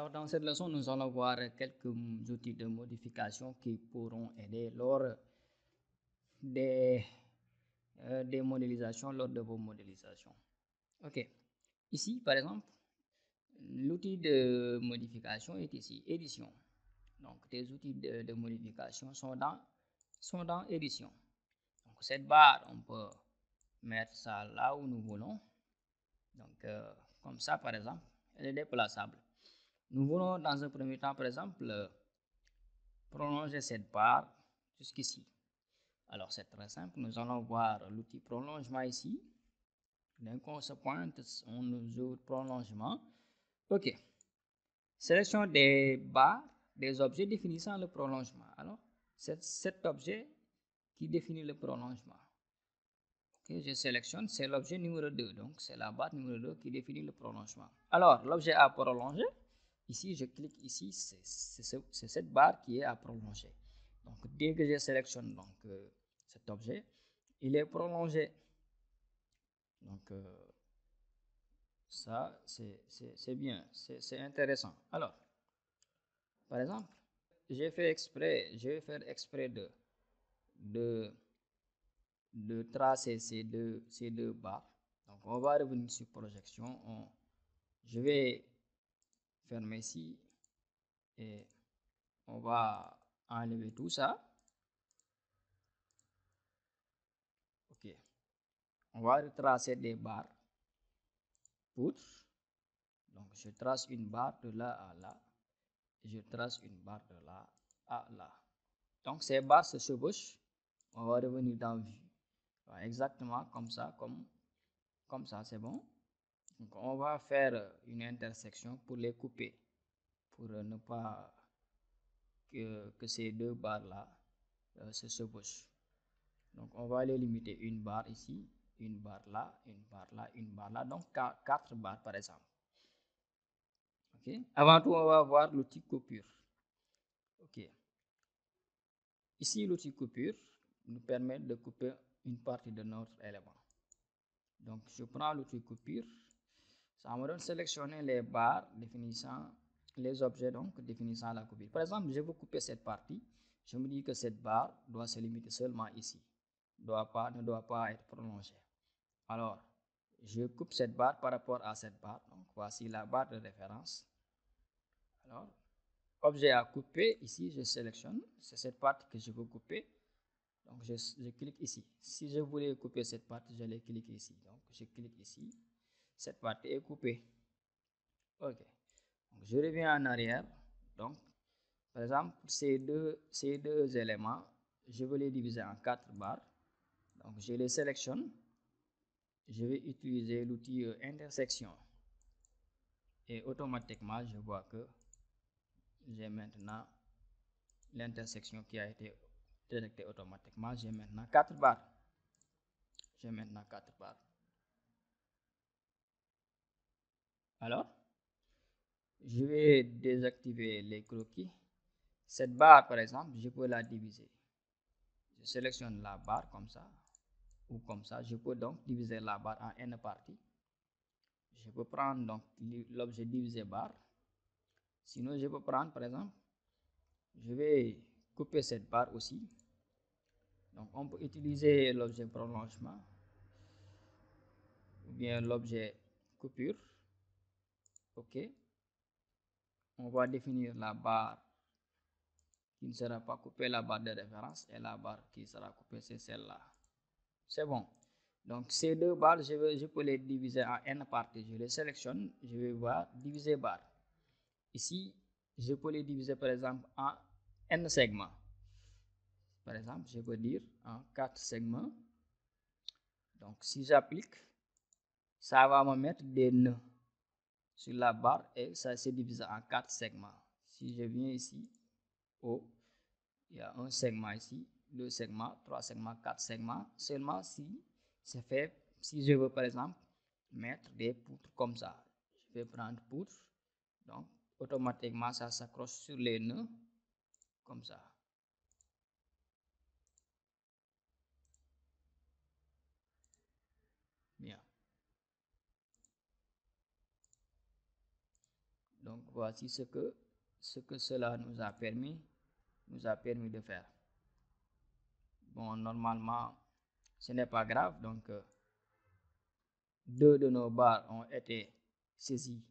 Alors, dans cette leçon, nous allons voir quelques outils de modification qui pourront aider lors des modélisations, lors de vos modélisations. Ok. Ici, par exemple, l'outil de modification est ici, édition. Donc, les outils de modification sont dans édition. Donc, cette barre, on peut mettre ça là où nous voulons. Donc, comme ça, par exemple, elle est déplaçable. Nous voulons dans un premier temps, par exemple, prolonger cette barre jusqu'ici. Alors, c'est très simple. Nous allons voir l'outil prolongement ici. Dès qu'on se pointe, on nous ouvre prolongement. OK. Sélection des barres, des objets définissant le prolongement. Alors, c'est cet objet qui définit le prolongement. OK, je sélectionne, c'est l'objet numéro 2. Donc, c'est la barre numéro 2 qui définit le prolongement. Alors, l'objet à prolonger. Ici, je clique ici, c'est cette barre qui est à prolonger. Donc, dès que je sélectionne donc, cet objet, il est prolongé. Donc, ça, c'est bien, c'est intéressant. Alors, par exemple, je vais faire exprès de tracer ces deux barres. Donc, on va revenir sur projection. Je vais fermer ici et on va enlever tout ça. Ok. On va retracer des barres. Poutre. Donc, je trace une barre de là à là. Je trace une barre de là à là. Donc, ces barres se chevauchent. On va revenir dans vue. Exactement comme ça, comme ça, c'est bon. Donc, on va faire une intersection pour les couper, pour ne pas que ces deux barres-là se chevauchent. Donc, on va les limiter une barre ici, une barre là, une barre là, une barre là. Donc, 4 barres par exemple. Okay. Avant tout, on va voir l'outil coupure. Ok. Ici, l'outil coupure nous permet de couper une partie de notre élément. Donc, je prends l'outil coupure. Ça me donne sélectionner les barres définissant les objets donc définissant la coupure. Par exemple, je veux couper cette partie. Je me dis que cette barre doit se limiter seulement ici. Ne doit pas être prolongée. Alors, je coupe cette barre par rapport à cette barre. Donc, voici la barre de référence. Alors, objet à couper, ici, je sélectionne. C'est cette partie que je veux couper. Donc, je clique ici. Si je voulais couper cette partie, je vais cliquer ici. Donc, je clique ici. Cette partie est coupée. OK. Donc, je reviens en arrière. Donc, par exemple, ces deux éléments, je vais les diviser en 4 barres. Donc, je les sélectionne. Je vais utiliser l'outil intersection. Et automatiquement, je vois que j'ai maintenant l'intersection qui a été détectée automatiquement. J'ai maintenant 4 barres. Alors, je vais désactiver les croquis. Cette barre, par exemple, je peux la diviser. Je sélectionne la barre comme ça ou comme ça. Je peux donc diviser la barre en n parties. Je peux prendre donc l'objet divisé barre. Sinon, je peux prendre, par exemple, je vais couper cette barre aussi. Donc, on peut utiliser l'objet prolongement ou bien l'objet coupure. OK. On va définir la barre qui ne sera pas coupée, la barre de référence, et la barre qui sera coupée, c'est celle-là. C'est bon. Donc, ces deux barres, je peux les diviser en n parties. Je les sélectionne, je vais voir diviser barre. Ici, je peux les diviser par exemple en n segments. Par exemple, je peux dire en 4 segments. Donc, si j'applique, ça va me mettre des nœuds sur la barre et ça se divise en 4 segments. Si je viens ici, il y a un segment ici, 2 segments, 3 segments, 4 segments. Seulement si c'est fait, si je veux par exemple mettre des poutres comme ça, je vais prendre poutre. Donc, automatiquement, ça s'accroche sur les nœuds comme ça. Bien. Donc voici ce que cela nous a permis de faire. Bon, normalement, ce n'est pas grave. Donc, deux de nos barres ont été saisies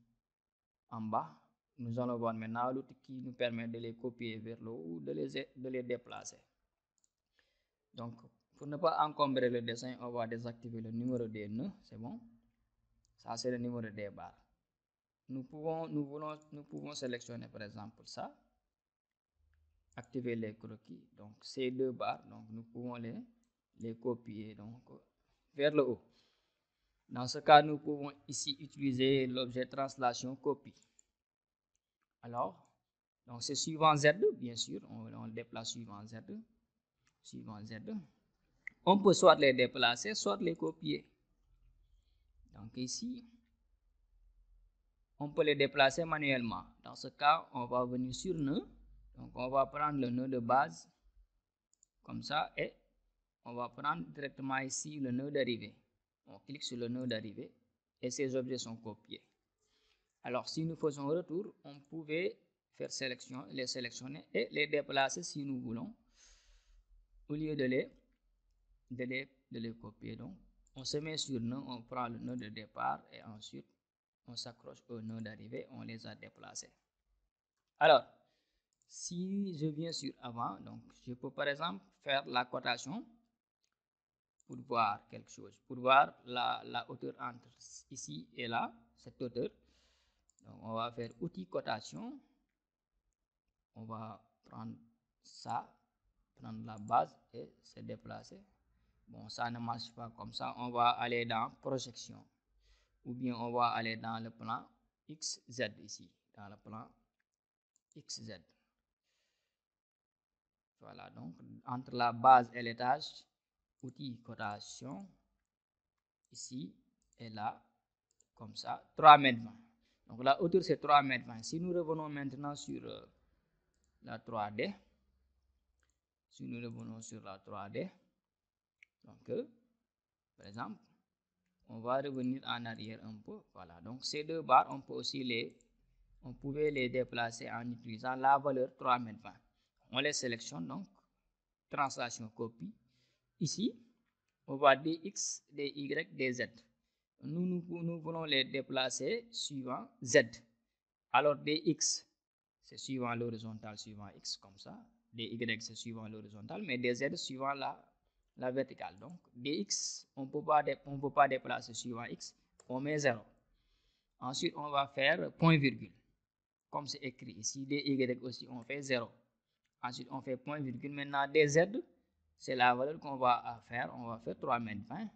en bas. Nous allons voir maintenant l'outil qui nous permet de les copier vers le haut ou de les déplacer. Donc, pour ne pas encombrer le dessin, on va désactiver le numéro des nœuds. C'est bon. Ça, c'est le numéro des barres. Nous pouvons sélectionner par exemple ça. Activer les croquis. Donc, ces deux barres, donc nous pouvons les copier donc vers le haut. Dans ce cas, nous pouvons ici utiliser l'objet translation copie. Alors, donc c'est suivant Z, bien sûr, on le déplace suivant Z. On peut soit les déplacer, soit les copier. Donc ici, on peut les déplacer manuellement. Dans ce cas, on va venir sur nœud. Donc on va prendre le nœud de base, comme ça, et on va prendre directement ici le nœud d'arrivée. On clique sur le nœud d'arrivée et ces objets sont copiés. Alors, si nous faisons retour, on pouvait faire les sélectionner et les déplacer si nous voulons, au lieu de les copier. Donc, on se met sur nœud, on prend le nœud de départ et ensuite on s'accroche au nœud d'arrivée, on les a déplacés. Alors, si je viens sur avant, donc je peux par exemple faire la cotation pour voir quelque chose, pour voir la hauteur entre ici et là, cette hauteur. Donc, on va faire outil cotation. On va prendre ça, prendre la base et se déplacer. Bon, ça ne marche pas comme ça. On va aller dans projection. Ou bien on va aller dans le plan XZ ici. Dans le plan XZ. Voilà, donc entre la base et l'étage, outil cotation, ici et là, comme ça, 3,20 m. Donc la hauteur c'est 3,20 m. Si nous revenons maintenant sur la 3D, donc par exemple, on va revenir en arrière un peu. Voilà, donc ces deux barres, on pouvait les déplacer en utilisant la valeur 3,20 m. On les sélectionne donc, translation copie. Ici, on voit dx, dy, dz. Nous voulons les déplacer suivant z. Alors dx, c'est suivant l'horizontale, suivant x, comme ça. dy, c'est suivant l'horizontale, mais dz suivant la verticale. Donc, dx, on ne peut pas déplacer suivant x, on met 0. Ensuite, on va faire point virgule. Comme c'est écrit ici, dy aussi, on fait 0. Ensuite, on fait point virgule. Maintenant, dz, c'est la valeur qu'on va faire. On va faire 3,20 m.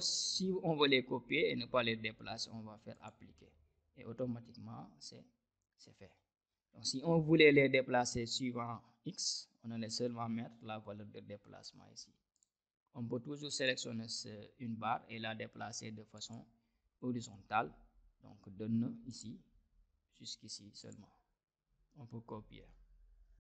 Si on veut les copier et ne pas les déplacer, on va faire appliquer. Et automatiquement, c'est fait. Donc, si on voulait les déplacer suivant x, on allait seulement mettre la valeur de déplacement ici. On peut toujours sélectionner une barre et la déplacer de façon horizontale. Donc, de nœud ici jusqu'ici seulement. On peut copier.